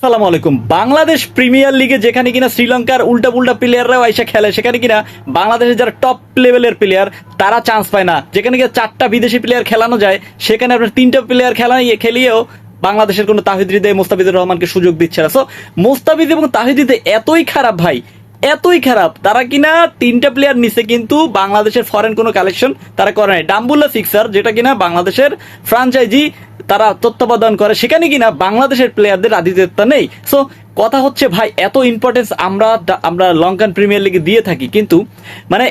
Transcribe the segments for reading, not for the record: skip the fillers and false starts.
আসসালামু আলাইকুম। বাংলাদেশ প্রিমিয়ার লিগে যেখানে কিনা শ্রীলঙ্কার উল্টা পুল্টা প্লেয়াররাও আইসা খেলে, সেখানে কিনা বাংলাদেশের যারা টপ লেভেলের প্লেয়ার তারা চান্স পায় না। যেখানে কিনা 4টা বিদেশি প্লেয়ার খেলানো যায়, সেখানে আপনার 3টা প্লেয়ার খেলিয়েও বাংলাদেশের কোনো তাহিদ হৃদয়, মোস্তাফিজুর রহমানকে সুযোগ দিচ্ছে না। সো মোস্তাফিজ এবং তাহিদ হৃদয় এতই খারাপ ভাই, এতই খারাপ, তারা কিনা 3টা প্লেয়ার নিছে কিন্তু বাংলাদেশের ফরেন কোনো কালেকশন তারা করে নাই। ডাম্বুল্লা সিক্সার যেটা কিনা বাংলাদেশের ফ্রাঞ্চাইজি তারা তত্ত্বাবধান করে, সেখানে কিনা বাংলাদেশের প্লেয়ারদের আধিপত্য নেই। সো কথা হচ্ছে ভাই, এত ইম্পর্টেন্স আমরা লঙ্কান প্রিমিয়ার লিগে দিয়ে থাকি, কিন্তু মানে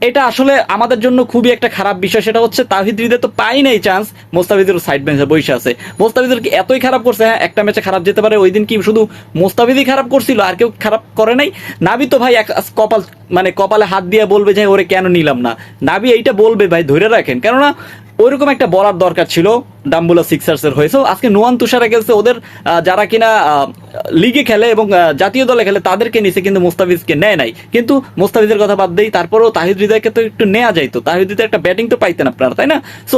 এটা আসলে আমাদের জন্য খুবই একটা খারাপ বিষয়। সেটা হচ্ছে তাহিদ হৃদয় তো পাই নাই চান্স, মোস্তাফিজুর সাইড বেঞ্চে বসে আছে। মোস্তাফিজুর কি এতই খারাপ করছে? হ্যাঁ, একটা ম্যাচে খারাপ যেতে পারে। ওই দিন কি শুধু মোস্তাফিজই খারাপ করছিল, আর কেউ খারাপ করে নাই? নাবি তো ভাই কপালে হাত দিয়ে বলবে যে ওরে কেন নিলাম না। নাবি এইটা বলবে ভাই, ধরে রাখেন, কেননা ওইরকম একটা বলার দরকার ছিল ডাম্বুলা সিক্সার্সের হয়েছে। আজকে নোয়ান তুষারা গেছে ওদের যারা কিনা লিগে খেলে এবং জাতীয় দলে খেলে তাদেরকে নিচে, কিন্তু মোস্তাফিজকে নেয় নাই। কিন্তু মোস্তাফিজের কথা বাদ দেই, তারপরেও তাহিদ হৃদয়কে তো একটু নেওয়া যাইতো। তাহিদ হৃদয় একটা ব্যাটিং তো পাইতেন আপনারা, তাই না? সো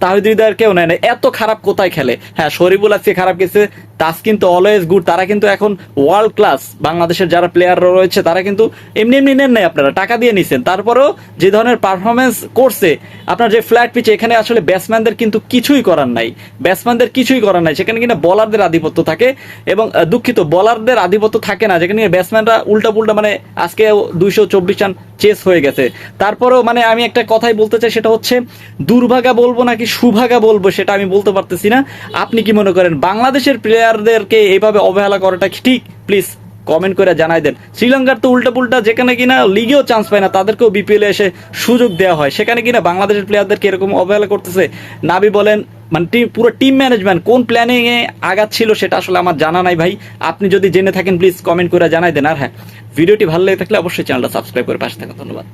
তাহিদ হৃদয়ের কেউ নেয় নাই। এত খারাপ কোথায় খেলে? হ্যাঁ, শরীফুল আজকে খারাপ গেছে, তাস কিন্তু অলওয়েজ গুড। তারা কিন্তু এখন ওয়ার্ল্ড ক্লাস। বাংলাদেশের যারা প্লেয়ার রয়েছে তারা কিন্তু এমনি এমনি নেন নাই, আপনারা টাকা দিয়ে নিছেন। তারপরেও যে ধরনের পারফরমেন্স করছে, আপনার যে ফ্ল্যাট পিচে, এখানে আসলে ব্যাটসম্যানদের কিন্তু কিছুই করার নাই। সেখানে কিনা বলারদের আধিপত্য থাকে, এবং দুঃখিত, বলারদের আধিপত্য থাকে না, যেখানে ব্যাটসম্যানরা উল্টা পুল্টা, মানে আজকে 224 রান চেস হয়ে গেছে। তারপরেও মানে আমি একটা কথাই বলতে চাই, সেটা হচ্ছে দুর্ভাগা বলবো নাকি সুভাগা বলবো সেটা আমি বলতে পারতেছি না। আপনি কি মনে করেন বাংলাদেশের প্লেয়ারদেরকে এইভাবে অবহেলা করাটা ঠিক? প্লিজ কমেন্ট করে জানাই দেন। শ্রীলঙ্কার তো উল্টা পুল্টা, যেখানে কিনা লিগেও চান্স পায় না তাদেরকেও বিপিএল এ এসে সুযোগ দেওয়া হয়, সেখানে কিনা বাংলাদেশের প্লেয়ারদেরকে এরকম অবহেলা করতেছে। নাবি বলেন, মানে পুরো টিম ম্যানেজমেন্ট কোন প্ল্যানিং এ আগাচ্ছিল সেটা আসলে আমার জানা নাই ভাই। আপনি যদি জেনে থাকেন প্লিজ কমেন্ট করে জানাই দেন। আর হ্যাঁ, ভিডিওটি ভালো লেগে থাকলে অবশ্যই চ্যানেলটা সাবস্ক্রাইব করে পাশে থাকুন। ধন্যবাদ।